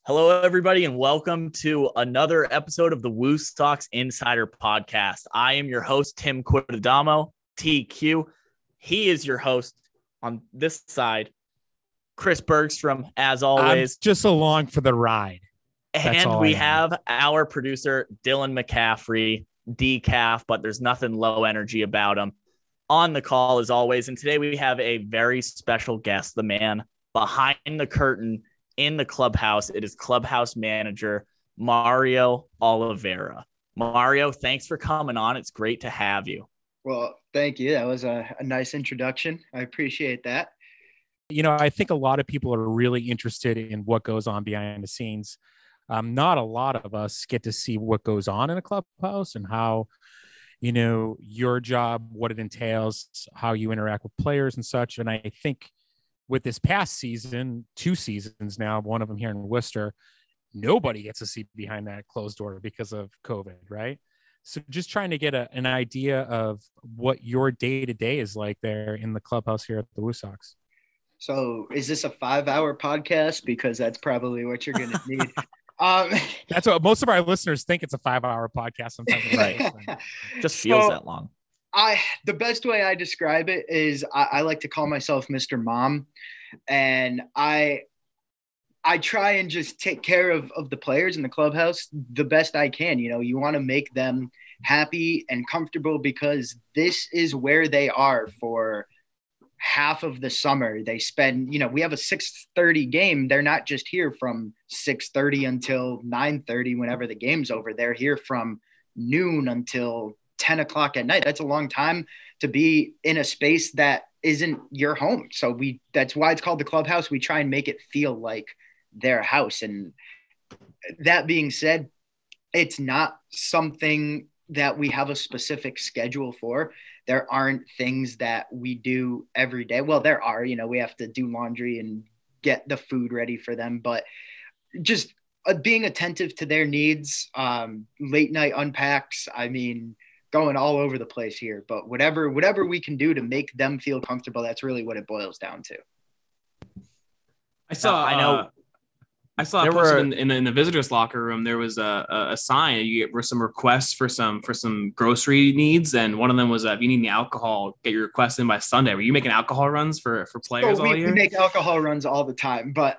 Hello, everybody, and welcome to another episode of the WooSox Insider Podcast. I am your host, Tim Quidadamo, TQ. He is your host on this side, Chris Bergstrom, as always. I'm just along for the ride. And we have our producer, Dylan McCaffrey, DCaff, but there's nothing low energy about him. On the call, as always, and today we have a very special guest, the man behind the curtain in the clubhouse. It is Clubhouse manager Mario Oliveira. Mario, thanks for coming on. It's great to have you. Well, thank you. That was a nice introduction. I appreciate that. You know, I think a lot of people are really interested in what goes on behind the scenes. Not a lot of us get to see what goes on in a clubhouse and how, you know, your job, what it entails, how you interact with players and such. And I think with this past season, 2 seasons now, one of them here in Worcester, nobody gets to see behind that closed door because of COVID, right? So just trying to get an idea of what your day-to-day is like there in the clubhouse here at the WooSox. So is this a 5-hour podcast? Because that's probably what you're going to need. That's what most of our listeners think. It's a 5-hour podcast sometimes. Right. Just feels that long. The best way I describe it is I like to call myself Mr. Mom, and I try and just take care of the players in the clubhouse the best I can. You know, you want to make them happy and comfortable because this is where they are for half of the summer. They spend, you know, we have a 6:30 game. They're not just here from 6:30 until 9:30 whenever the game's over. They're here from noon until 10 o'clock at night. That's a long time to be in a space that isn't your home. So that's why it's called the clubhouse. We try and make it feel like their house. And that being said, it's not something that we have a specific schedule for. There aren't things that we do every day. Well, there are, you know, we have to do laundry and get the food ready for them, but just being attentive to their needs, late night unpacks. I mean, going all over the place here, but whatever we can do to make them feel comfortable, that's really what it boils down to. I saw posted in the visitors locker room. There was a sign. There were some requests for some grocery needs, and one of them was if you need any alcohol, get your request in by Sunday. Were you making alcohol runs for players all year? We make alcohol runs all the time, but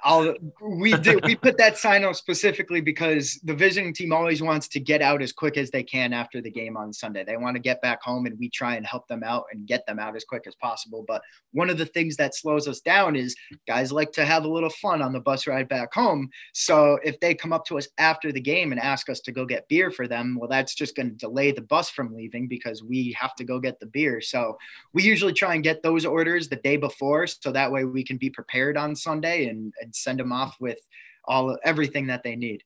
we put that sign out specifically because the visiting team always wants to get out as quick as they can after the game on Sunday. They want to get back home, and we try and help them out and get them out as quick as possible. But one of the things that slows us down is guys like to have a little fun on the bus ride back home. So if they come up to us after the game and ask us to go get beer for them, well, that's just going to delay the bus from leaving because we have to go get the beer. So we usually try and get those orders the day before. So that way we can be prepared on Sunday and send them off with everything that they need.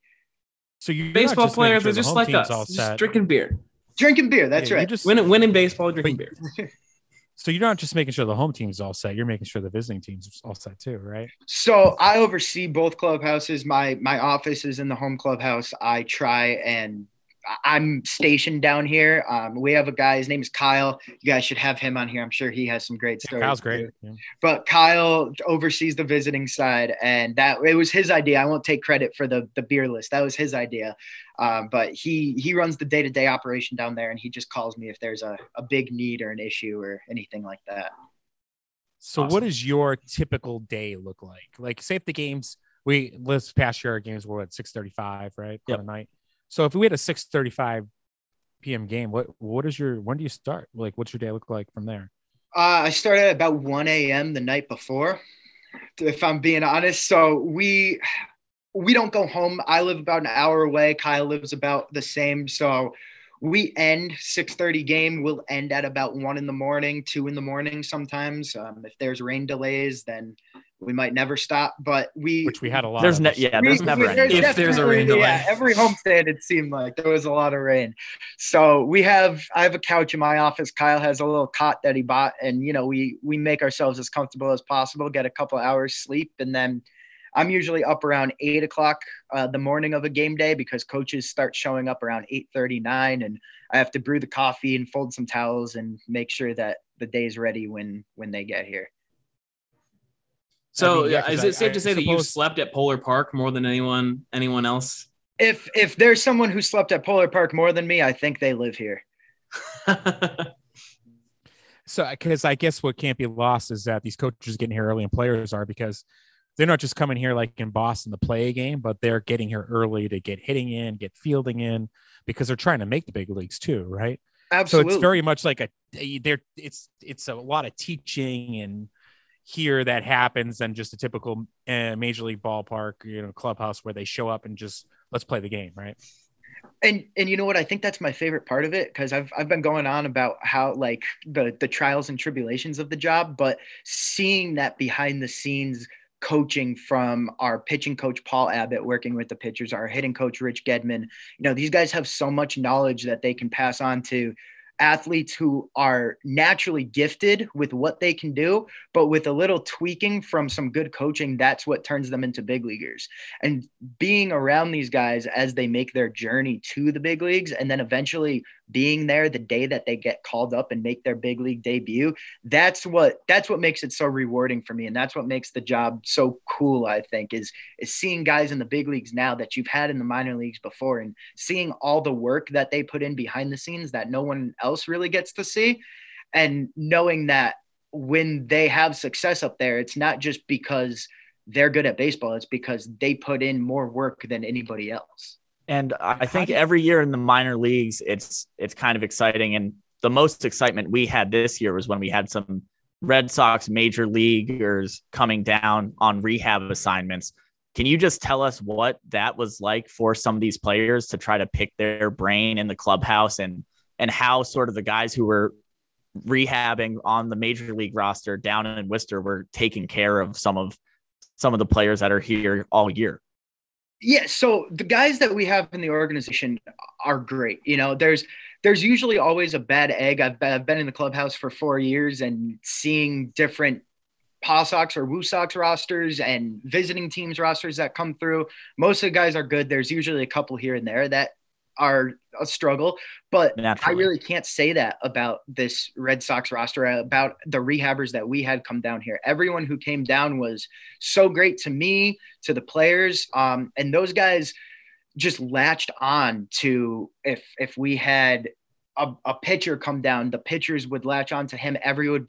So you baseball players are just like us, just drinking beer. Drinking beer. That's right. Just winning baseball, drinking beer. So you're not just making sure the home team is all set. You're making sure the visiting team's all set too, right? So I oversee both clubhouses. My office is in the home clubhouse. I'm stationed down here. We have a guy, his name is Kyle. You guys should have him on here. I'm sure he has some great stories. Kyle's great. Yeah. But Kyle oversees the visiting side, and it was his idea. I won't take credit for the beer list. That was his idea. But he runs the day-to-day operation down there, and he just calls me if there's a big need or an issue or anything like that. So awesome. What does your typical day look like? Like, say if the games, this past year our games were at 6:35, right? Yep. On the night. So if we had a 6:35 p.m. game, when do you start? Like, what's your day look like from there? I start at about 1 a.m. the night before, if I'm being honest. So we don't go home. I live about an hour away. Kyle lives about the same. So we end 6:30 game. We'll end at about 1 a.m, 2 a.m. sometimes. If there's rain delays, then we might never stop, but which we had a lot. There's never any. If there's a rain delay. Yeah, every homestand it seemed like there was a lot of rain. So I have a couch in my office. Kyle has a little cot that he bought, and you know we make ourselves as comfortable as possible. Get a couple hours sleep, and then I'm usually up around 8 o'clock the morning of a game day because coaches start showing up around 8:39, and I have to brew the coffee and fold some towels and make sure that the day's ready when they get here. So is it safe to say that you slept at Polar Park more than anyone else? If there's someone who slept at Polar Park more than me, I think they live here. So, because I guess what can't be lost is that these coaches getting here early and players are, because they're not just coming here like in Boston to play a game, but they're getting here early to get hitting in, get fielding in, because they're trying to make the big leagues too, right? Absolutely. So it's very much like it's a lot of teaching and here that happens than just a typical major league ballpark, clubhouse where they show up and just let's play the game, right? And you know what? I think that's my favorite part of it, because I've been going on about how like the trials and tribulations of the job, but seeing that behind the scenes coaching from our pitching coach Paul Abbott working with the pitchers, our hitting coach Rich Gedman, these guys have so much knowledge that they can pass on to athletes who are naturally gifted with what they can do, but with a little tweaking from some good coaching, that's what turns them into big leaguers. And being around these guys as they make their journey to the big leagues, and then eventually being there the day that they get called up and make their big league debut, that's what makes it so rewarding for me. And that's what makes the job so cool, I think, is seeing guys in the big leagues now that you've had in the minor leagues before, and seeing all the work that they put in behind the scenes that no one else really gets to see, and knowing that when they have success up there, it's not just because they're good at baseball, it's because they put in more work than anybody else. And I think every year in the minor leagues, it's kind of exciting. And the most excitement we had this year was when we had some Red Sox major leaguers coming down on rehab assignments. Can you just tell us what that was like for some of these players to try to pick their brain in the clubhouse, and how sort of the guys who were rehabbing on the major league roster down in Worcester were taking care of some of the players that are here all year? Yeah, so the guys that we have in the organization are great. There's usually always a bad egg. I've been in the clubhouse for 4 years, and seeing different WooSox or WooSox rosters and visiting teams rosters that come through. Most of the guys are good. There's usually a couple here and there that are a struggle, but naturally, I really can't say that about this Red Sox roster, about the rehabbers that we had come down here. Everyone who came down was so great to me, to the players. And those guys just latched on to, if we had a pitcher come down, the pitchers would latch on to him. Everyone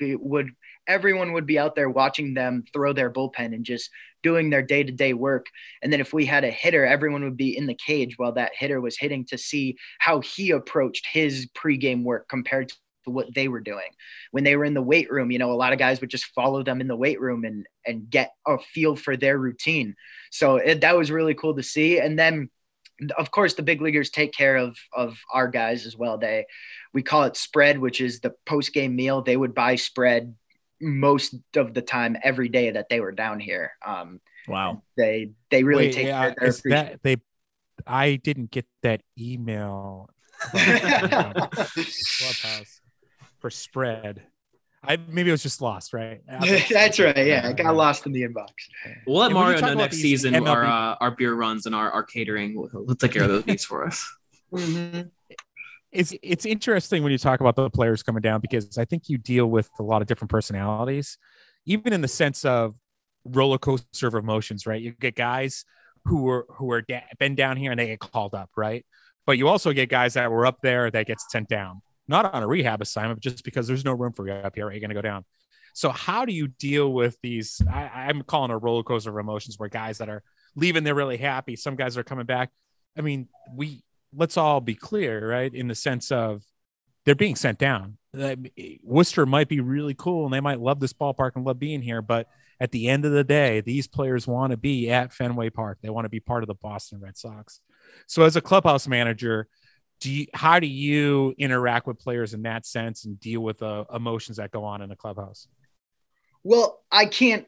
would be out there watching them throw their bullpen and just doing their day-to-day work. And then if we had a hitter, everyone would be in the cage while that hitter was hitting to see how he approached his pregame work compared to what they were doing. When they were in the weight room, a lot of guys would just follow them in the weight room and get a feel for their routine. So that was really cool to see. And then, of course, the big leaguers take care of our guys as well. We call it spread, which is the post-game meal. They would buy spread most of the time every day that they were down here. Wow. They really take care of their I didn't get that email Clubhouse for spread. Maybe it was just lost, right? That's right. Yeah, it got lost in the inbox. We'll let Mario know next season our beer runs and our catering. We'll take care of those needs for us. Mm-hmm. It's interesting when you talk about the players coming down, because I think you deal with a lot of different personalities, even in the sense of roller coaster of emotions, right? You get guys who are been down here and they get called up, right? But you also get guys that were up there that get sent down, not on a rehab assignment, but just because there's no room for you up here, right? You're going to go down. So how do you deal with these? I'm calling a roller coaster of emotions, where guys that are leaving, they're really happy. Some guys are coming back. I mean, let's all be clear, right? In the sense of they're being sent down. Worcester might be really cool and they might love this ballpark and love being here, but at the end of the day, these players want to be at Fenway Park. They want to be part of the Boston Red Sox. So as a clubhouse manager, how do you interact with players in that sense and deal with the emotions that go on in the clubhouse? Well, I can't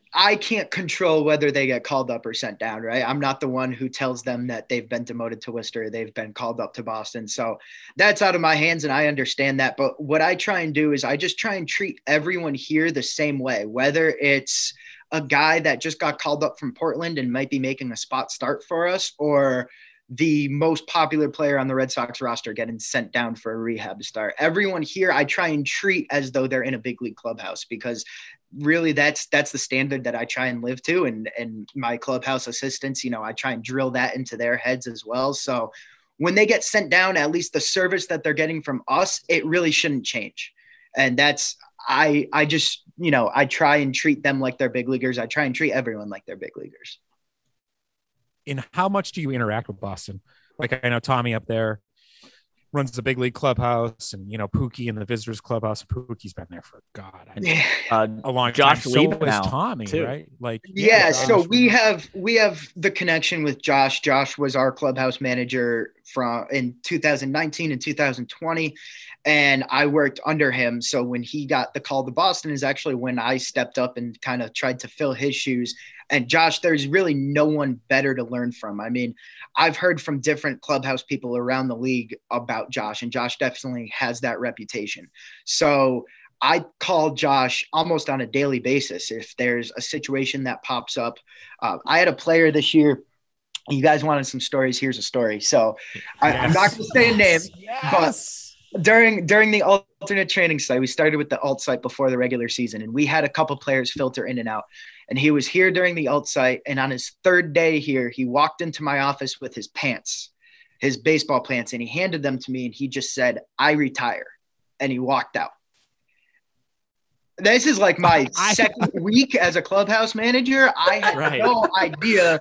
control whether they get called up or sent down, right? I'm not the one who tells them that they've been demoted to Worcester, they've been called up to Boston. So that's out of my hands, and I understand that. But what I try and do is I just try and treat everyone here the same way, whether it's a guy that just got called up from Portland and might be making a spot start for us, or the most popular player on the Red Sox roster getting sent down for a rehab start. Everyone here I try and treat as though they're in a big league clubhouse, because really that's the standard that I try and live to. And my clubhouse assistants, you know, I try and drill that into their heads as well. So when they get sent down, at least the service that they're getting from us, it really shouldn't change. And that's, I just, you know, I try and treat them like they're big leaguers. I try and treat everyone like they're big leaguers. And how much do you interact with Boston? Like, I know Tommy up there runs the big league clubhouse, and, you know, Pookie in the visitors clubhouse. Pookie's been there for a long Josh time. So now, is Tommy, too. Right? Like, yeah. So we have the connection with Josh. Josh was our clubhouse manager in 2019 and 2020, and I worked under him. So when he got the call to Boston is actually when I stepped up and kind of tried to fill his shoes. And Josh, there's really no one better to learn from. I mean, I've heard from different clubhouse people around the league about Josh, and Josh definitely has that reputation. So I call Josh almost on a daily basis if there's a situation that pops up. I had a player this year. You guys wanted some stories. Here's a story. So I'm not going to say a name, but during the alternate training site, we started with the alt site before the regular season, and we had a couple players filter in and out. And he was here during the alt site, and on his third day here, he walked into my office with his pants, his baseball pants, and he handed them to me, and he just said, "I retire," and he walked out. This is like my second week as a clubhouse manager. I had no idea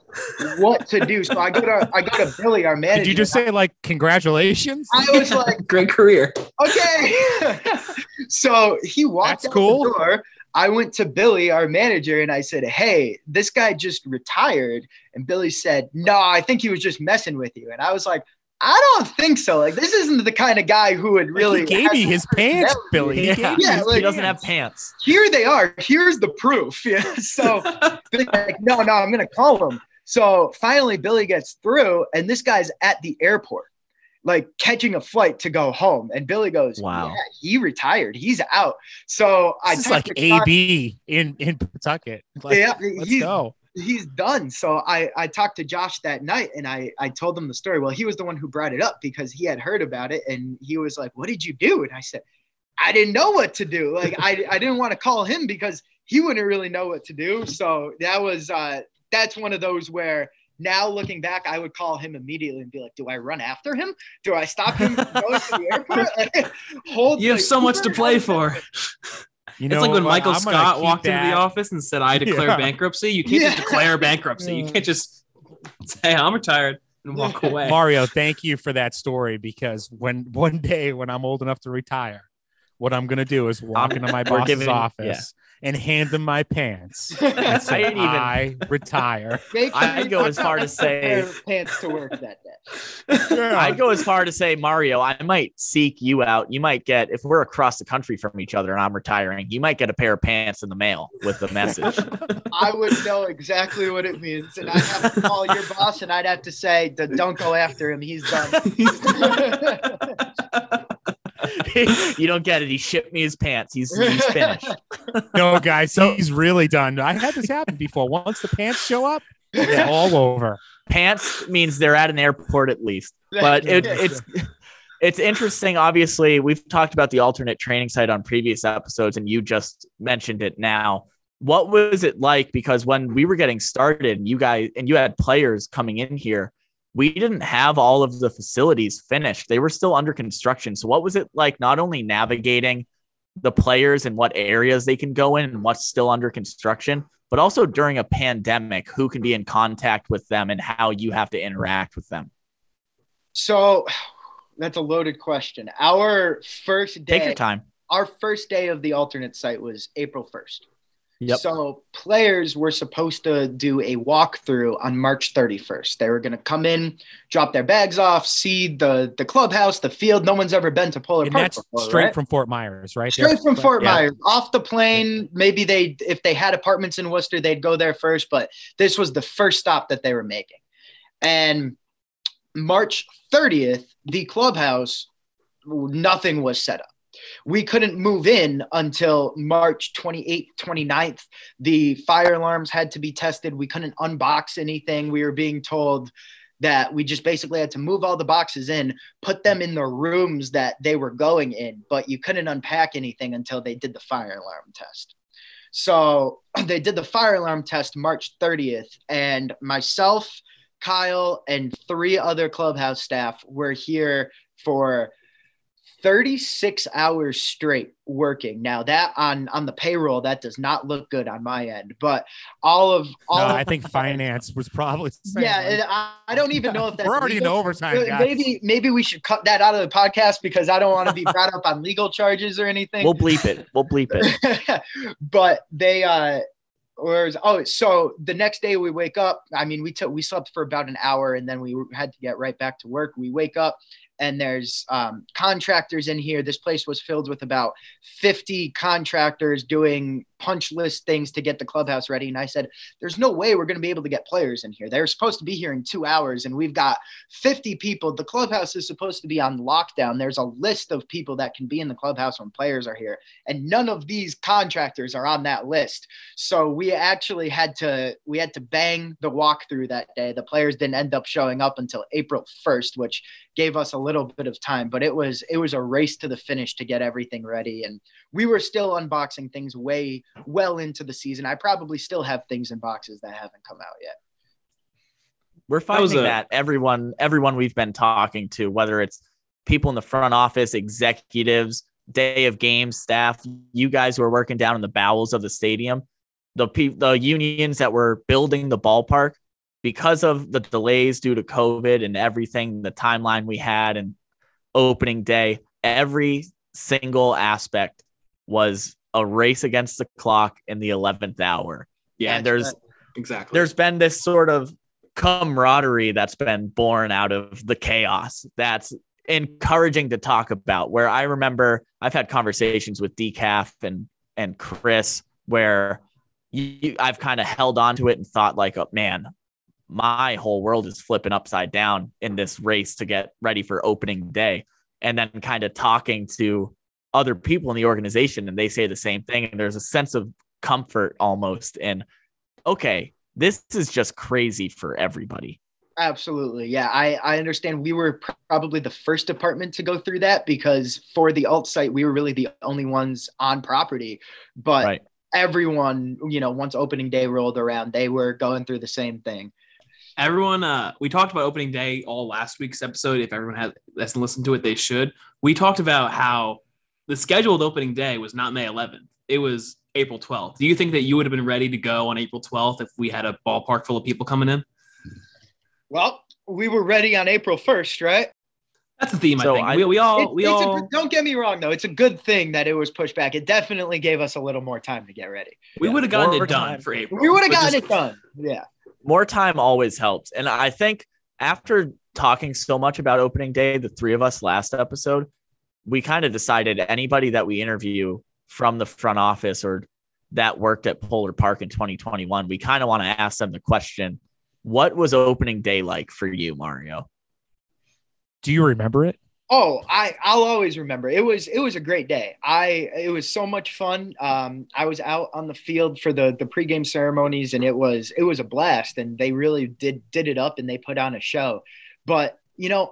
what to do. So I go to Billy, our manager. Did you just say, like, congratulations? I was like, great career. Okay. So he walked out the door. I went to Billy, our manager, and I said, "Hey, this guy just retired." And Billy said, "No, I think he was just messing with you." And I was like, "I don't think so. Like, this isn't the kind of guy who would really." He gave me his pants, Billy. Yeah, like, he doesn't have pants. Here they are. Here's the proof. Yeah. So Billy's like, no, I'm going to call him. So finally, Billy gets through, and this guy's at the airport, like catching a flight to go home. And Billy goes, "Wow, yeah, he retired. He's out." So it's like AB in Pawtucket. Like, yeah, let's go. He's done. So I talked to Josh that night, and I told him the story. Well, he was the one who brought it up because he had heard about it, and he was like, "What did you do?" And I said, "I didn't know what to do." Like, I didn't want to call him because he wouldn't really know what to do. So that was that's one of those where now looking back, I would call him immediately and be like, "Do I run after him? Do I stop him from going to the airport?" You have so much to play for. You know, it's like when Michael Scott walked into the office and said, "I declare bankruptcy." You can't just declare bankruptcy. You can't just say, "I'm retired," and walk away. Mario, thank you for that story, because one day when I'm old enough to retire, what I'm going to do is walk into my boss's office and hand them my pants and say, I retire. I'd go as far to say pants to work that day. I'd go as far to say, Mario, I might seek you out. You might get, if we're across the country from each other and I'm retiring, you might get a pair of pants in the mail with the message. I would know exactly what it means. And I'd have to call your boss and I'd have to say, "Don't go after him. He's done." You don't get it. He shipped me his pants. He's finished. No, guys, he's really done. I had this happen before. Once the pants show up, they're all over. Pants means they're at an airport at least. But it's interesting. Obviously, we've talked about the alternate training site on previous episodes, and you just mentioned it now. What was it like? Because when we were getting started, you had players coming in here, we didn't have all of the facilities finished. They were still under construction. So what was it like, not only navigating the players and what areas they can go in and what's still under construction, but also during a pandemic, who can be in contact with them and how you have to interact with them? So that's a loaded question. Our first day, take your time. Our first day of the alternate site was April 1st. Yep. So players were supposed to do a walkthrough on March 31st. They were going to come in, drop their bags off, see the clubhouse, the field. No one's ever been to Polar Park that's before, straight right? from Fort Myers, right? Straight from Fort Myers. Off the plane, maybe if they had apartments in Worcester, they'd go there first. But this was the first stop that they were making. And March 30th, the clubhouse, nothing was set up. We couldn't move in until March 28th, 29th. The fire alarms had to be tested. We couldn't unbox anything. We were being told that we just basically had to move all the boxes in, put them in the rooms that they were going in, but you couldn't unpack anything until they did the fire alarm test. So they did the fire alarm test March 30th, and myself, Kyle, and 3 other clubhouse staff were here for 36 hours straight working. Now that on the payroll, that does not look good on my end, but I think finance was probably saying, I don't even know if that's we're already legal. in overtime, guys. Maybe we should cut that out of the podcast because I don't want to be brought up on legal charges or anything. We'll bleep it. But they so the next day we wake up. I mean, we slept for about an hour and then we had to get right back to work. We wake up and there's contractors in here. This place was filled with about 50 contractors doing punch list things to get the clubhouse ready. And I said, there's no way we're going to be able to get players in here. They're supposed to be here in 2 hours and we've got 50 people. The clubhouse is supposed to be on lockdown. There's a list of people that can be in the clubhouse when players are here. And none of these contractors are on that list. So we actually had to bang the walkthrough that day. The players didn't end up showing up until April 1st, which gave us a little bit of time, but it was a race to the finish to get everything ready. And we were still unboxing things well into the season. I probably still have things in boxes that haven't come out yet. We're finding that everyone we've been talking to, whether it's people in the front office, executives, day of games staff, you guys who are working down in the bowels of the stadium, the unions that were building the ballpark, because of the delays due to COVID and everything, the timeline we had and opening day, every single aspect was a race against the clock in the 11th hour. Yeah, and there's been this sort of camaraderie that's been born out of the chaos that's encouraging to talk about, where I remember I've had conversations with DCaff and Chris where I've kind of held on to it and thought like, oh, man, my whole world is flipping upside down in this race to get ready for opening day. And then kind of talking to other people in the organization and they say the same thing. And there's a sense of comfort almost in, okay, this is just crazy for everybody. Absolutely. Yeah, I understand. We were probably the first department to go through that because for the alt site, we were really the only ones on property. But right. Everyone, once opening day rolled around, they were going through the same thing. Everyone, we talked about opening day all last week's episode. If everyone hasn't listened to it, they should. We talked about how the scheduled opening day was not May 11th. It was April 12th. Do you think that you would have been ready to go on April 12th if we had a ballpark full of people coming in? Well, we were ready on April 1st, right? That's the theme, so I think. We all don't get me wrong, though. It's a good thing that it was pushed back. It definitely gave us a little more time to get ready. We would have gotten it done for April. We would have gotten it done. Yeah. More time always helps. And I think after talking so much about opening day, the 3 of us last episode, we kind of decided anybody that we interview from the front office or that worked at Polar Park in 2021, we kind of want to ask them the question, what was opening day like for you, Mario? Do you remember it? Oh, I'll always remember. It was a great day. It was so much fun. I was out on the field for the pregame ceremonies, and it was a blast. And they really did it up, and they put on a show. But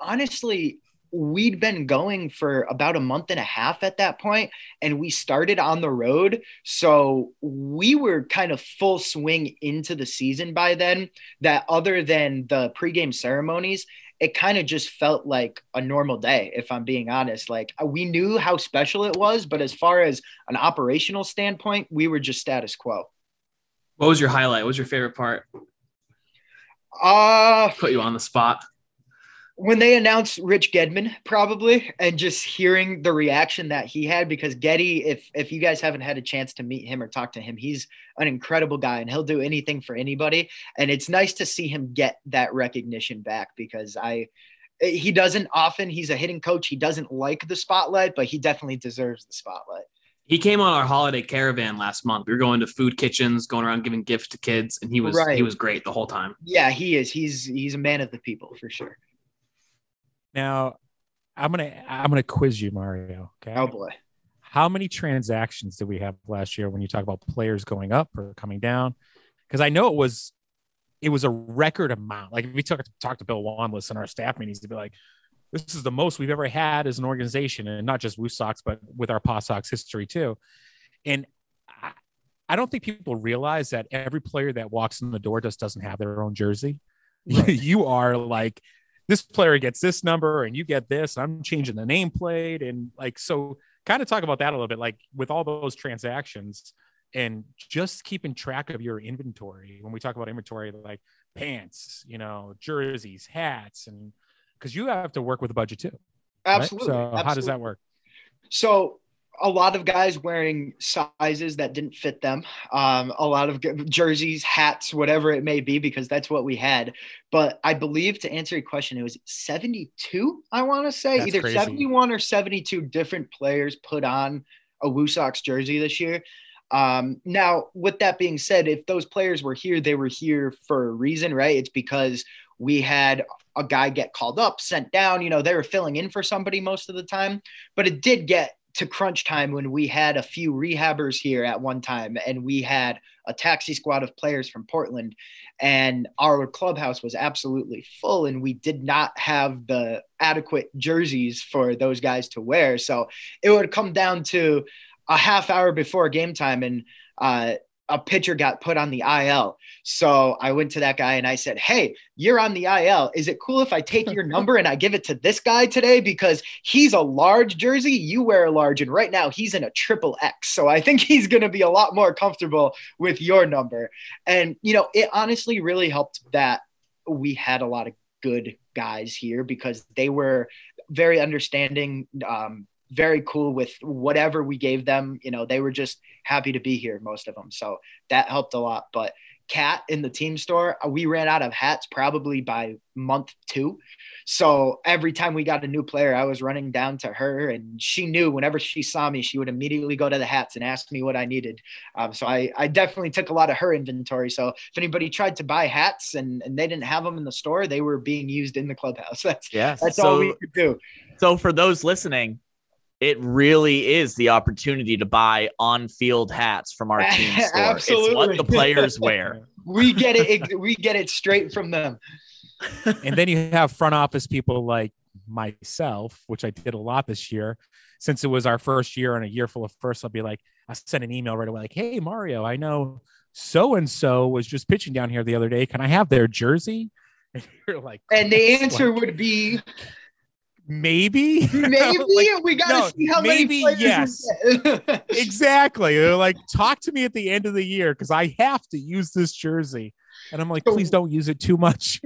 honestly, we'd been going for about a month and a half at that point, and we started on the road. So we were kind of full swing into the season by then. That other than the pregame ceremonies, it kind of just felt like a normal day, if I'm being honest. Like, we knew how special it was, but as far as an operational standpoint, we were just status quo. What was your highlight? What was your favorite part? Put you on the spot. When they announced Rich Gedman, probably, and just hearing the reaction that he had, because Geddy, if you guys haven't had a chance to meet him or talk to him, he's an incredible guy and he'll do anything for anybody. And it's nice to see him get that recognition back, because he doesn't often. He's a hitting coach. He doesn't like the spotlight, but he definitely deserves the spotlight. He came on our holiday caravan last month. We were going to food kitchens, going around giving gifts to kids, and he was great the whole time. Yeah, he is. He's a man of the people for sure. Now, I'm gonna quiz you, Mario. Okay. Oh boy. How many transactions did we have last year when you talk about players going up or coming down? Because I know it was a record amount. Like, if we talk to Bill Wanless in our staff meetings, to be like, this is the most we've ever had as an organization, and not just WooSox, but with our PawSox history too. And I don't think people realize that every player that walks in the door just doesn't have their own jersey. Right. You are like, this player gets this number and you get this. I'm changing the nameplate. And like, so kind of talk about that a little bit, like with all those transactions and just keeping track of your inventory. When we talk about inventory, like pants, jerseys, hats, and because you have to work with a budget too. Absolutely. Right? So Absolutely. how does that work? So a lot of guys wearing sizes that didn't fit them, a lot of jerseys, hats, whatever it may be, because that's what we had. But I believe, to answer your question, it was 72, I want to say. That's either crazy. 71 or 72 different players put on a WooSox jersey this year. Now, with that being said, if those players were here, they were here for a reason, right? It's because we had a guy get called up, sent down, they were filling in for somebody most of the time. But it did get to crunch time when we had a few rehabbers here at one time, and we had a taxi squad of players from Portland, and our clubhouse was absolutely full, and we did not have the adequate jerseys for those guys to wear. So it would come down to a half hour before game time, and a pitcher got put on the IL. So I went to that guy and I said, "Hey, you're on the IL. Is it cool if I take your number and I give it to this guy today? Because he's a large jersey. You wear a large. And right now he's in a XXX. So I think he's going to be a lot more comfortable with your number." And, it honestly really helped that we had a lot of good guys here because they were very understanding, very cool with whatever we gave them. They were just happy to be here, most of them. So that helped a lot. But Kat in the team store, we ran out of hats probably by month 2. So every time we got a new player, I was running down to her, and she knew whenever she saw me, she would immediately go to the hats and ask me what I needed. So I definitely took a lot of her inventory. So if anybody tried to buy hats and they didn't have them in the store, they were being used in the clubhouse. That's all we could do. So for those listening, it really is the opportunity to buy on-field hats from our team store. Absolutely. It's what the players wear. We get it straight from them. And then you have front office people like myself, which I did a lot this year. Since it was our first year and a year full of firsts, I'll be like, I sent an email right away like, "Hey, Mario, I know so-and-so was just pitching down here the other day. Can I have their jersey?" And you're like, and the answer would be... Maybe like, we gotta see how maybe many yes. Exactly. They're like, talk to me at the end of the year because I have to use this jersey. And I'm like, please don't use it too much.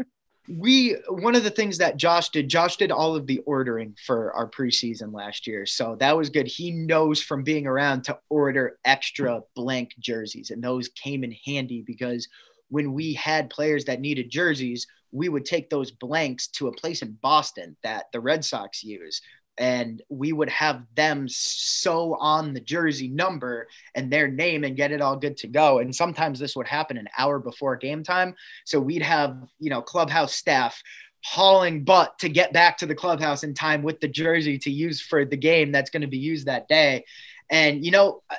One of the things that Josh did all of the ordering for our preseason last year. So that was good. He knows from being around to order extra blank jerseys, and those came in handy because when we had players that needed jerseys, we would take those blanks to a place in Boston that the Red Sox use, and we would have them sew on the jersey number and their name and get it all good to go. And sometimes this would happen an hour before game time. So we'd have, clubhouse staff hauling butt to get back to the clubhouse in time with the jersey to use for the game that's going to be used that day. And,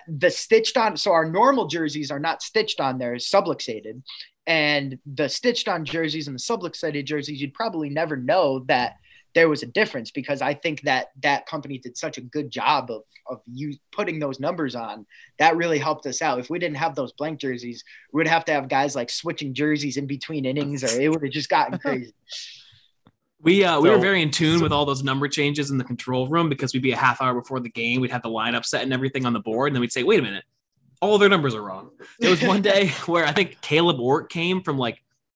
the stitched on, so our normal jerseys are not stitched on, they're subluxated. And the stitched on jerseys and the subluxated jerseys, you'd probably never know that there was a difference, because I think that company did such a good job of you putting those numbers on. That really helped us out. If we didn't have those blank jerseys, we would have to have guys like switching jerseys in between innings, or it would have just gotten crazy. We were very in tune with all those number changes in the control room, because we'd be a half hour before the game. We'd have the lineup set and everything on the board. And then we'd say, wait a minute, all their numbers are wrong. There was one day where I think Caleb Ort came from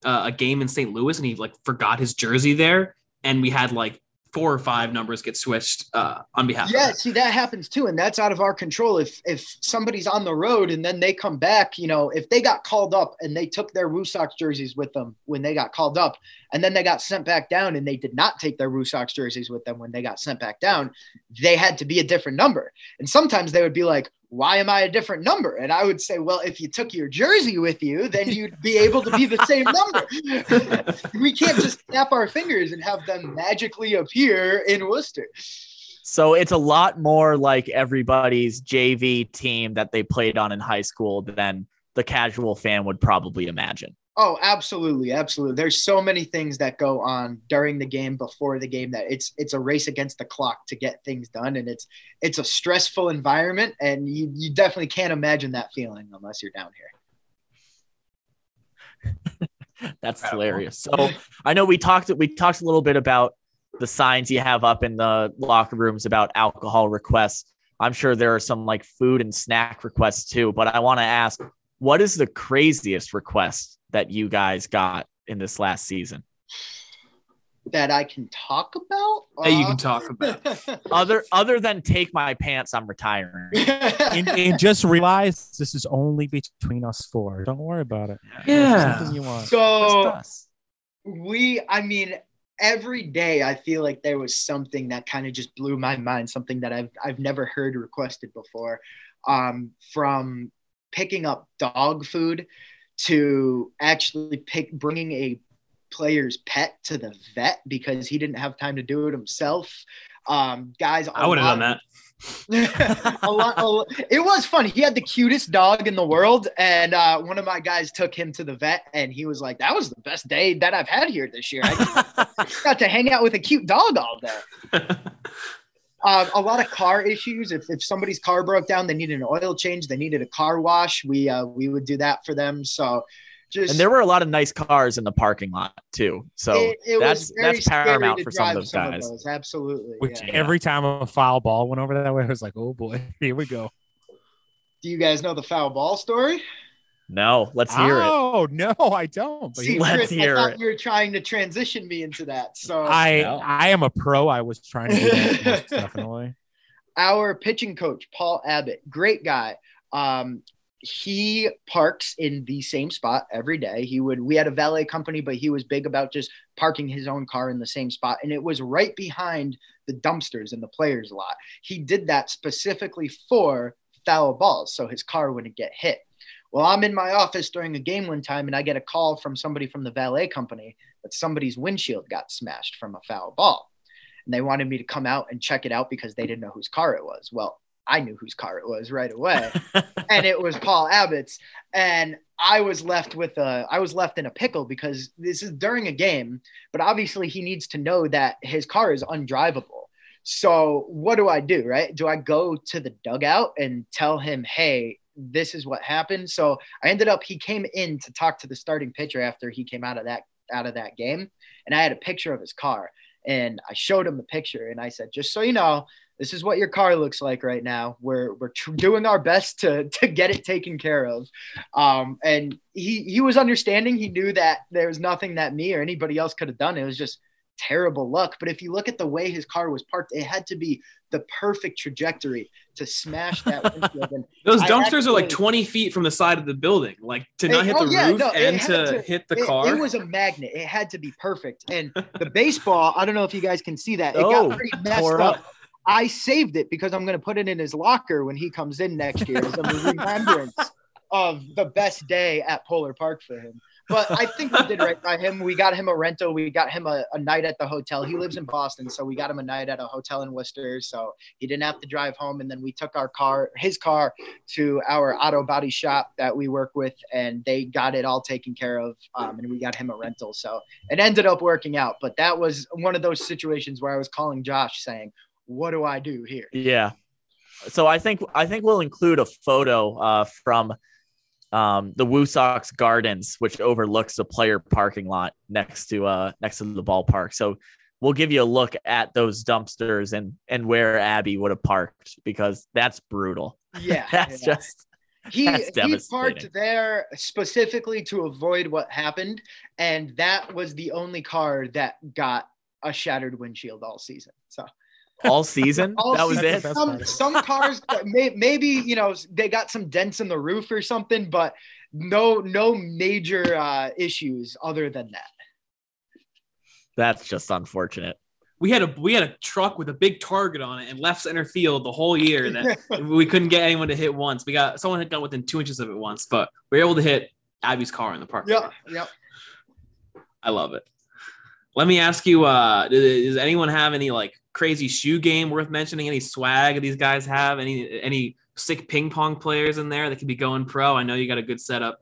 a game in St. Louis, and he forgot his jersey there. And we had 4 or 5 numbers get switched on behalf of that. See, that happens too. And that's out of our control. If somebody's on the road and then they come back, if they got called up and they took their WooSox jerseys with them when they got called up, and then they got sent back down and they did not take their WooSox jerseys with them when they got sent back down, they had to be a different number. And sometimes they would be like, why am I a different number? And I would say, well, if you took your jersey with you, then you'd be able to be the same number. We can't just snap our fingers and have them magically appear in Worcester. So it's a lot more like everybody's JV team that they played on in high school than the casual fan would probably imagine. Oh, absolutely. Absolutely. There's so many things that go on during the game, before the game, that it's a race against the clock to get things done. And it's a stressful environment, and you definitely can't imagine that feeling unless you're down here. That's hilarious. So I know we talked a little bit about the signs you have up in the locker rooms about alcohol requests. I'm sure there are some like food and snack requests too, but I want to ask, what is the craziest request that you guys got in this last season that I can talk about? That you can talk about. Other than take my pants, I'm retiring. and just realize this is only between us four. Don't worry about it. Yeah. Something you want. So every day I feel like there was something that kind of just blew my mind, something that I've never heard requested before, from picking up dog food to actually bringing a player's pet to the vet because he didn't have time to do it himself. Guys, I would have done that. It was fun. He had the cutest dog in the world, and one of my guys took him to the vet, and he was like, that was the best day that I've had here this year. I got to hang out with a cute dog all day. A lot of car issues. If somebody's car broke down, they needed an oil change, they needed a car wash, we would do that for them. So and there were a lot of nice cars in the parking lot too. So that's paramount for some of those guys. Absolutely. Which every time a foul ball went over that way, I was like, oh boy, here we go. Do you guys know the foul ball story? No, let's hear it. Oh no, I don't. See, let's Chris, hear I thought it. you were trying to transition me into that. So I am a pro. I was trying to do that, most definitely. Our pitching coach, Paul Abbott, great guy. He parks in the same spot every day. We had a valet company, but he was big about just parking his own car in the same spot. And it was right behind the dumpsters in the players' lot. He did that specifically for foul balls, so his car wouldn't get hit. Well, I'm in my office during a game one time, and I get a call from somebody from the valet company that somebody's windshield got smashed from a foul ball. And they wanted me to come out and check it out because they didn't know whose car it was. Well, I knew whose car it was right away, and it was Paul Abbott's. And I was left in a pickle because this is during a game, but obviously he needs to know that his car is undrivable. So what do I do, right? Do I go to the dugout and tell him, hey, this is what happened? So he came in to talk to the starting pitcher after he came out of that game. And I had a picture of his car, and I showed him the picture, and I said, just so you know, this is what your car looks like right now. We're doing our best to get it taken care of. And he was understanding. He knew that there was nothing that me or anybody else could have done. It was just terrible luck. But if you look at the way his car was parked, it had to be the perfect trajectory to smash that windshield. And those dumpsters are like 20 feet from the side of the building, like to not hit the roof and to hit the car. It was a magnet. It had to be perfect. And the baseball, I don't know if you guys can see that. It got pretty messed up. I saved it because I'm going to put it in his locker when he comes in next year as a remembrance of the best day at Polar Park for him. But I think we did right by him. We got him a rental. We got him a night at the hotel. He lives in Boston, so we got him a night at a hotel in Worcester, so he didn't have to drive home. And then we took his car to our auto body shop that we work with, and they got it all taken care of, and we got him a rental. So it ended up working out. But that was one of those situations where I was calling Josh saying, what do I do here? Yeah. So I think we'll include a photo from the WooSox Gardens, which overlooks the player parking lot next to the ballpark. So we'll give you a look at those dumpsters and where Abby would have parked, because that's brutal. Yeah. That's devastating. He parked there specifically to avoid what happened. And that was the only car that got a shattered windshield all season. So all season? That was it? Some cars, maybe, they got some dents in the roof or something, but no major issues other than that. That's just unfortunate. We had a truck with a big target on it and left center field the whole year that we couldn't get anyone to hit once. Someone had got within 2 inches of it once, but we were able to hit Abby's car in the park. Yep. I love it. Let me ask you, does anyone have any like crazy shoe game worth mentioning? Any swag these guys have? Any sick ping pong players in there that could be going pro. I know you got a good setup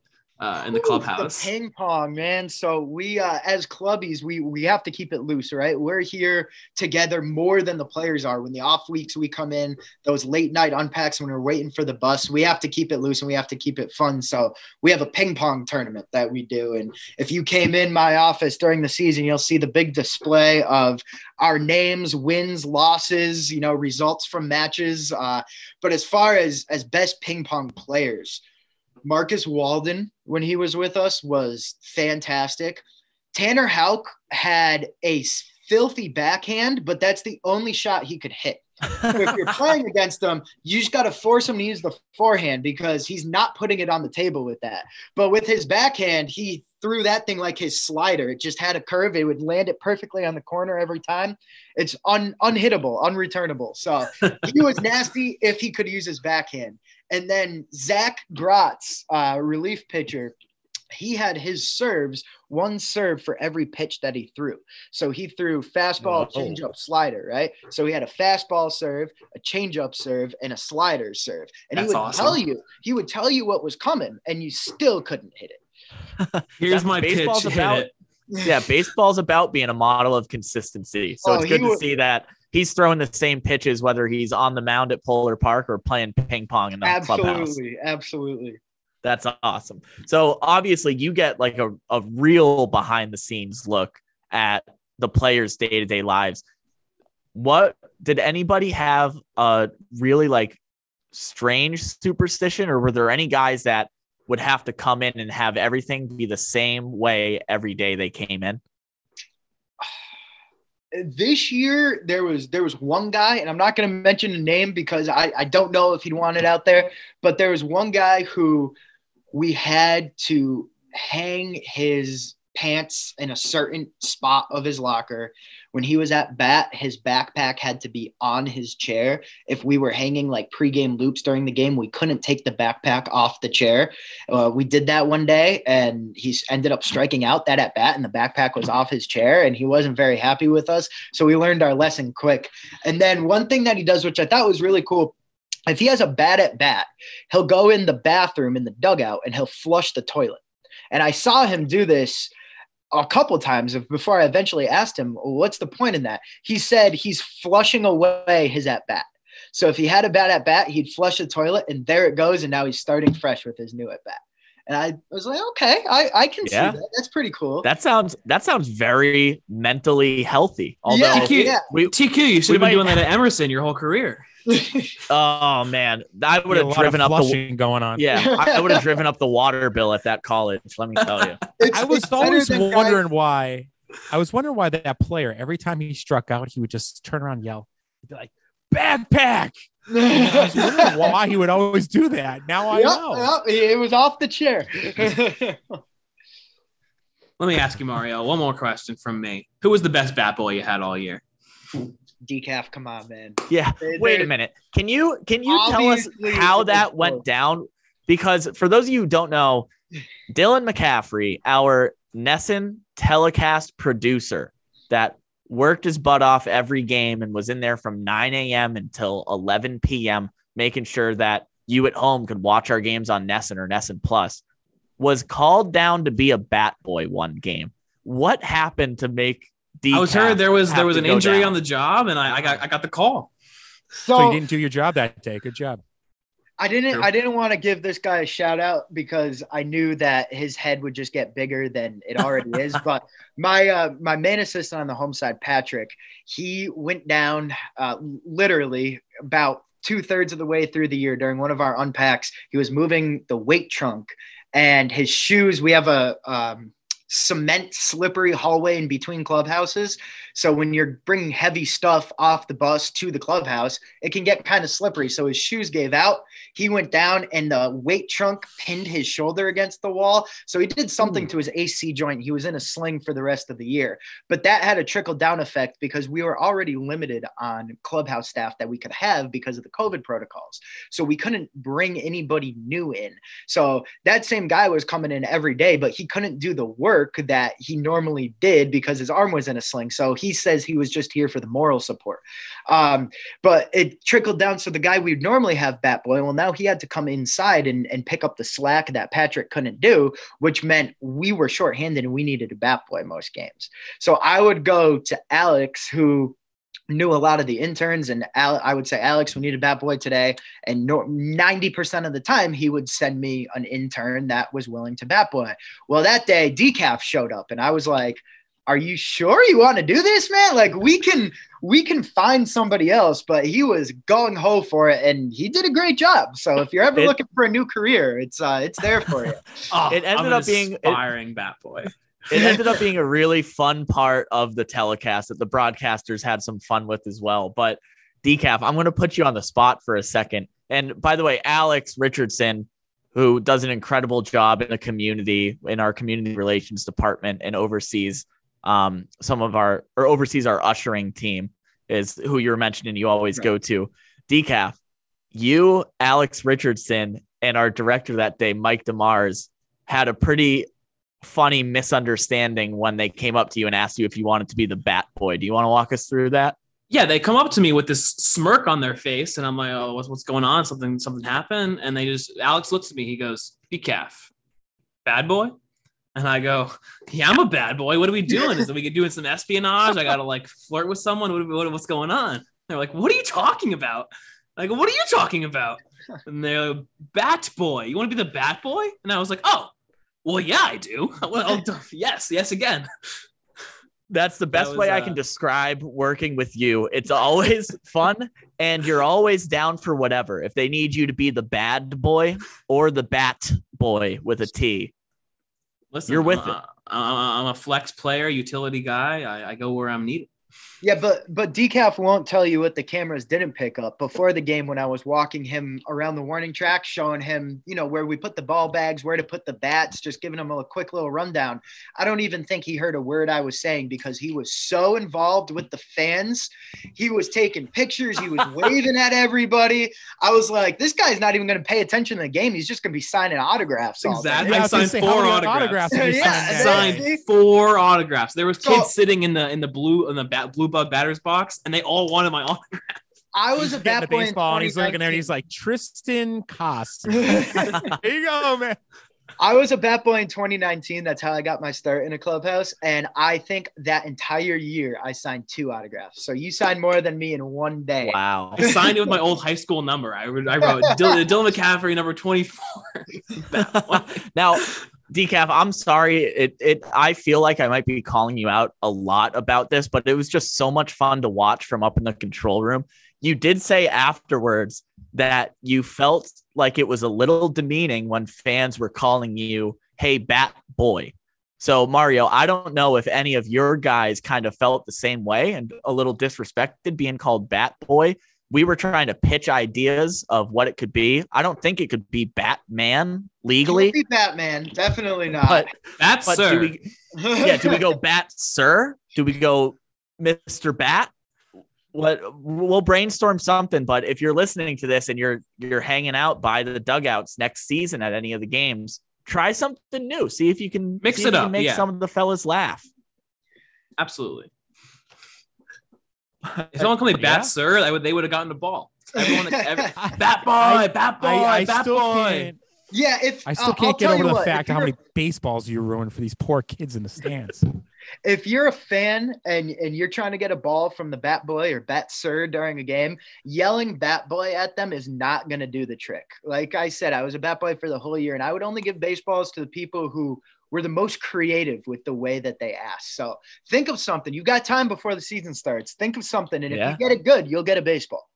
in the clubhouse. The ping pong, man. So we, as clubbies, we have to keep it loose, right? We're here together more than the players are. When the off weeks we come in, those late night unpacks when we're waiting for the bus, we have to keep it loose and we have to keep it fun. So we have a ping pong tournament that we do. And if you came in my office during the season, you'll see the big display of our names, wins, losses, results from matches. But as far as best ping pong players, Marcus Walden, when he was with us, was fantastic. Tanner Houck had a filthy backhand, but that's the only shot he could hit. So if you're playing against him, you just got to force him to use the forehand because he's not putting it on the table with that. But with his backhand, he threw that thing like his slider. It just had a curve. It would land it perfectly on the corner every time. It's unhittable, unreturnable. So he was nasty if he could use his backhand. And then Zach Grotz, relief pitcher, he had his serves, one serve for every pitch that he threw. So he threw fastball, changeup, slider, right? So he had a fastball serve, a changeup serve, and a slider serve. And he would tell you what was coming, and you still couldn't hit it. Here's my pitch. Hit it. Yeah, baseball's about being a model of consistency. So it's good to see that he's throwing the same pitches, whether he's on the mound at Polar Park or playing ping pong in the clubhouse. Absolutely. That's awesome. So obviously you get like a real behind the scenes look at the players' day-to-day lives. What did anybody have a really like strange superstition, or were there any guys that would have to come in and have everything be the same way every day they came in? This year, there was one guy, and I'm not going to mention a name because I don't know if he'd want it out there, but there was one guy who we had to hang his pants in a certain spot of his locker. When he was at bat, his backpack had to be on his chair. If we were hanging like pregame loops during the game, we couldn't take the backpack off the chair. We did that one day, and he ended up striking out that at bat, and the backpack was off his chair, and he wasn't very happy with us. So we learned our lesson quick. And then one thing that he does, which I thought was really cool, if he has a bad at bat, he'll go in the bathroom in the dugout and he'll flush the toilet. And I saw him do this a couple of times before I eventually asked him, what's the point in that? He said he's flushing away his at bat. So if he had a bad at bat, he'd flush the toilet, and there it goes. And now he's starting fresh with his new at bat. And I was like, okay, I can see that. That's pretty cool. That sounds very mentally healthy. Although TQ, you should have been doing that at Emerson your whole career. Oh man, I would have driven up the going on. Yeah, I would have driven up the water bill at that college. Let me tell you. I was always wondering why. I was wondering why that player, every time he struck out, he would just turn around and yell. He'd be like, "Backpack!" I was wondering why he would always do that. Now I know. It was off the chair. Let me ask you, Mario, one more question from me. Who was the best Batboy you had all year? DCaff, come on, man. Yeah. Wait a minute. Can you tell us how that went down? Because for those of you who don't know, Dylan McCaffrey, our Nesson telecast producer that worked his butt off every game and was in there from 9 a.m. until 11 p.m., making sure that you at home could watch our games on Nesson or Nesson Plus, was called down to be a Batboy one game. What happened to make DCaff I was heard there was an injury down on the job, and I got the call. So you didn't do your job that day. Good job. I didn't want to give this guy a shout out because I knew that his head would just get bigger than it already is. But my main assistant on the home side, Patrick, he went down literally about 2/3 of the way through the year during one of our unpacks. He was moving the weight trunk, and his shoes. We have a cement slippery hallway in between clubhouses. So when you're bringing heavy stuff off the bus to the clubhouse, it can get kind of slippery. So his shoes gave out. He went down and the weight trunk pinned his shoulder against the wall. So he did something to his AC joint. He was in a sling for the rest of the year. But that had a trickle down effect because we were already limited on clubhouse staff that we could have because of the COVID protocols. So we couldn't bring anybody new in. So that same guy was coming in every day, but he couldn't do the work work that he normally did because his arm was in a sling. So he says he was just here for the moral support. But it trickled down. So the guy we'd normally have, Batboy, well, now he had to come inside and pick up the slack that Patrick couldn't do, which meant we were shorthanded and we needed a Batboy most games. So I would go to Alex, who knew a lot of the interns, and I would say, Alex, we need a Batboy today. And 90% of the time he would send me an intern that was willing to Batboy. Well, that day DCaff showed up and I was like, are you sure you want to do this, man? Like we can find somebody else, but he was gung ho for it and he did a great job. So if you're ever looking for a new career, it's there for you. It ended up being inspiring Batboy. It ended up being a really fun part of the telecast that the broadcasters had some fun with as well. But DCaff, I'm going to put you on the spot for a second. And by the way, Alex Richardson, who does an incredible job in the community, in our community relations department, and oversees oversees our ushering team, is who you were mentioning you always go to. DCaff, you, Alex Richardson, and our director that day, Mike DeMars, had a pretty funny misunderstanding when they came up to you and asked you if you wanted to be the Batboy. Do you want to walk us through that? Yeah, they come up to me with this smirk on their face, and I'm like, "Oh, what's going on? Something happened." And Alex looks at me. He goes, "DCaff, bad boy?" And I go, "Yeah, I'm a bad boy. What are we doing? Is we doing some espionage? I gotta like flirt with someone? What's going on?" They're like, "What are you talking about?" Like, "What are you talking about?" And they're like, "Batboy. You want to be the Batboy?" And I was like, "Oh, well, yeah, I do." Well, yes again. That's the best way I can describe working with you. It's always fun, and you're always down for whatever. If they need you to be the bad boy or the bat boy with a T, listen, you're with it. I'm a flex player, utility guy. I go where I'm needed. Yeah, but DCaff won't tell you what the cameras didn't pick up. Before the game, when I was walking him around the warning track, showing him, where we put the ball bags, where to put the bats, just giving him a quick little rundown. I don't even think he heard a word I was saying because he was so involved with the fans. He was taking pictures. He was waving at everybody. I was like, this guy's not even going to pay attention to the game. He's just going to be signing autographs. Exactly. I signed 4 autographs. Yeah, signed 4 autographs. There was kids sitting in the blue bug batter's box, and they all wanted my autograph. I was a Batboy baseball, and he's looking there, and he's like, Tristan Cost. There you go, man. I was a Batboy in 2019. That's how I got my start in a clubhouse. And I think that entire year I signed 2 autographs. So you signed more than me in one day. Wow. I signed it with my old high school number. I wrote Dylan McCaffrey, number 24. Now, DCaff, I'm sorry. I feel like I might be calling you out a lot about this, but it was just so much fun to watch from up in the control room. You did say afterwards that you felt like it was a little demeaning when fans were calling you, "Hey, Bat Boy." So Mario, I don't know if any of your guys kind of felt the same way and a little disrespected being called Bat Boy. We were trying to pitch ideas of what it could be. I don't think it could be Batman legally. It could be Batman, definitely not. Bat Sir. Do we go Bat Sir? Do we go Mr. Bat? We'll brainstorm something. But if you're listening to this and you're hanging out by the dugouts next season at any of the games, try something new. See if you can mix it up. Make some of the fellas laugh. Absolutely. If someone called me Bat Sir, they would have gotten the ball. Everyone, Bat Boy. Yeah, I still can't get over the fact of how many baseballs you ruined for these poor kids in the stands. If you're a fan and you're trying to get a ball from the Bat Boy or Bat Sir during a game, yelling Bat Boy at them is not going to do the trick. Like I said, I was a Bat Boy for the whole year, and I would only give baseballs to the people who were the most creative with the way that they asked. So think of something. You got time before the season starts. Think of something, and if you get it good, you'll get a baseball.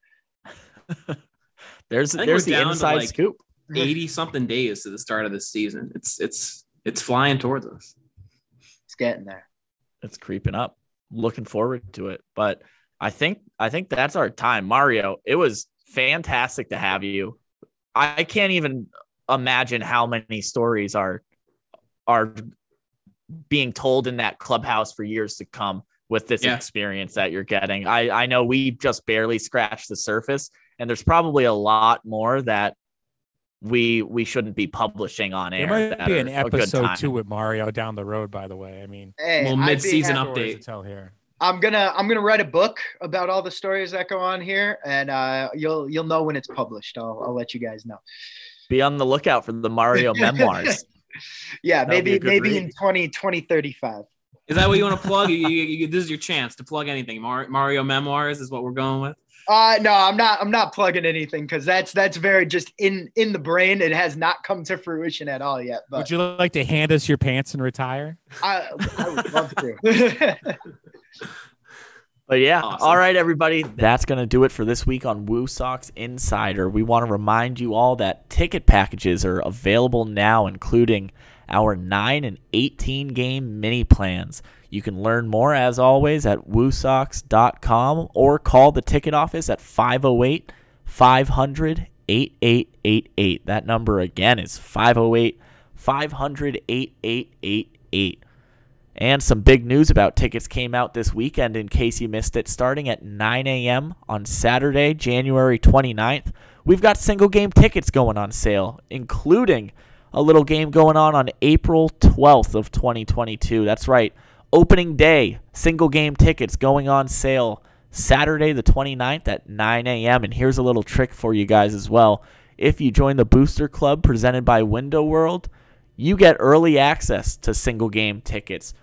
there's the inside scoop. 80 something days to the start of the season. It's flying towards us. It's getting there. It's creeping up. Looking forward to it. But I think that's our time. Mario, it was fantastic to have you. I can't even imagine how many stories are being told in that clubhouse for years to come with this experience that you're getting. I know we just barely scratched the surface, and there's probably a lot more that we shouldn't be publishing on air. There might be an episode 2 with with Mario down the road, by the way. I mean, hey, mid-season update to tell here. I'm gonna write a book about all the stories that go on here, and you'll know when it's published. I'll let you guys know. Be on the lookout for the Mario memoirs. Yeah, maybe in 2035. Is that what you want to plug? This is your chance to plug anything. Mario memoirs is what we're going with. No, I'm not plugging anything because that's very just in the brain. It has not come to fruition at all yet. But would you like to hand us your pants and retire? I would love to. But yeah, awesome. All right, everybody. That's going to do it for this week on WooSox Insider. We want to remind you all that ticket packages are available now, including our 9 and 18 game mini plans. You can learn more, as always, at WooSox.com or call the ticket office at 508-500-8888. That number again is 508-500-8888. And some big news about tickets came out this weekend in case you missed it. Starting at 9 a.m. on Saturday, January 29th, we've got single game tickets going on sale, including a little game going on April 12th of 2022. That's right. Opening day, single game tickets going on sale Saturday the 29th at 9 a.m. And here's a little trick for you guys as well. If you join the Booster Club presented by Window World, you get early access to single game tickets.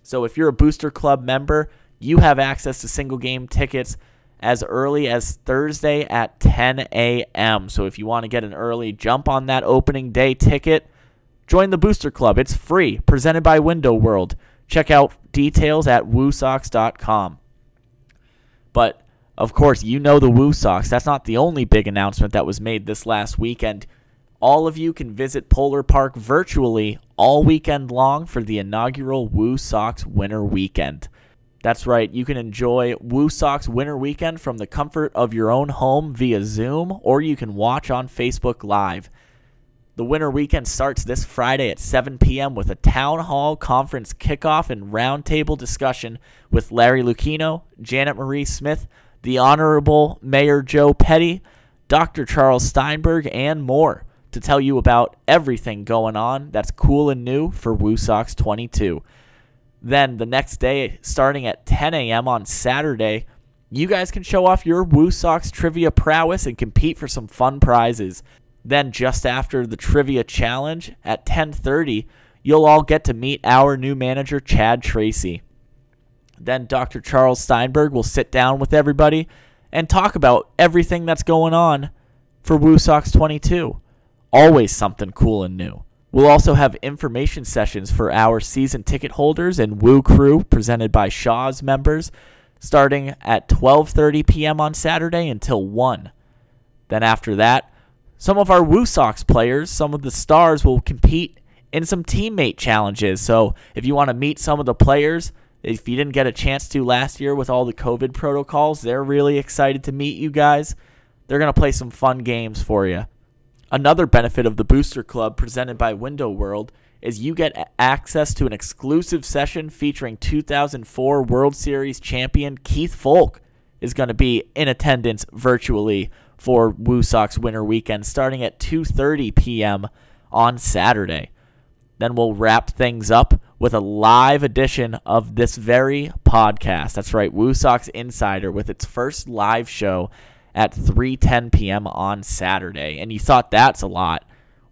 So if you're a Booster Club member, you have access to single game tickets as early as Thursday at 10 a.m. So if you want to get an early jump on that opening day ticket, join the Booster Club. It's free, presented by Window World. Check out details at WooSox.com. But, of course, you know the WooSox. That's not the only big announcement that was made this last weekend. All of you can visit Polar Park virtually all weekend long for the inaugural WooSox Winter Weekend. That's right, you can enjoy WooSox Winter Weekend from the comfort of your own home via Zoom, or you can watch on Facebook Live. The Winter Weekend starts this Friday at 7 p.m. with a town hall conference kickoff and roundtable discussion with Larry Lucchino, Janet Marie Smith, the Honorable Mayor Joe Petty, Dr. Charles Steinberg, and more to tell you about everything going on that's cool and new for WooSox 22. Then the next day, starting at 10 a.m. on Saturday, you guys can show off your WooSox trivia prowess and compete for some fun prizes. Then just after the trivia challenge at 10:30, you'll all get to meet our new manager, Chad Tracy. Then Dr. Charles Steinberg will sit down with everybody and talk about everything that's going on for WooSox 22. Always something cool and new. We'll also have information sessions for our season ticket holders and Woo Crew presented by Shaw's members starting at 12:30 p.m. on Saturday until 1. Then after that, some of our WooSox players, some of the stars, will compete in some teammate challenges. So if you want to meet some of the players, if you didn't get a chance to last year with all the COVID protocols, they're really excited to meet you guys. They're going to play some fun games for you. Another benefit of the Booster Club presented by Window World is you get access to an exclusive session featuring 2004 World Series champion Keith Folk is going to be in attendance virtually for WooSox Winter Weekend starting at 2:30 p.m. on Saturday. Then we'll wrap things up with a live edition of this very podcast. That's right, WooSox Insider with its first live show at 3:10 p.m. on Saturday. And you thought that's a lot.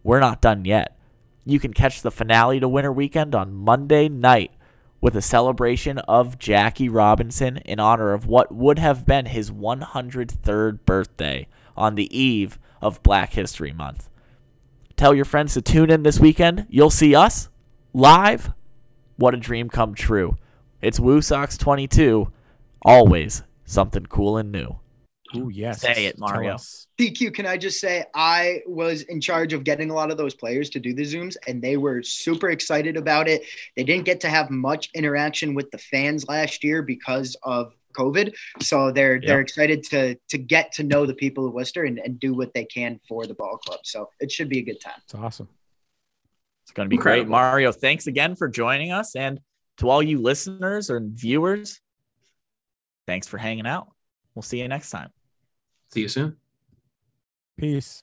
We're not done yet. You can catch the finale to Winter Weekend on Monday night with a celebration of Jackie Robinson in honor of what would have been his 103rd birthday on the eve of Black History Month. Tell your friends to tune in this weekend. You'll see us live. What a dream come true. It's WooSox 22. Always something cool and new. Ooh, yes. Say it, Mario. DQ, can I just say I was in charge of getting a lot of those players to do the Zooms, and they were super excited about it. They didn't get to have much interaction with the fans last year because of COVID. So they're excited to get to know the people of Worcester and do what they can for the ball club. So it should be a good time. It's awesome. It's going to be great. Mario, thanks again for joining us. And to all you listeners or viewers, thanks for hanging out. We'll see you next time. See you soon. Peace.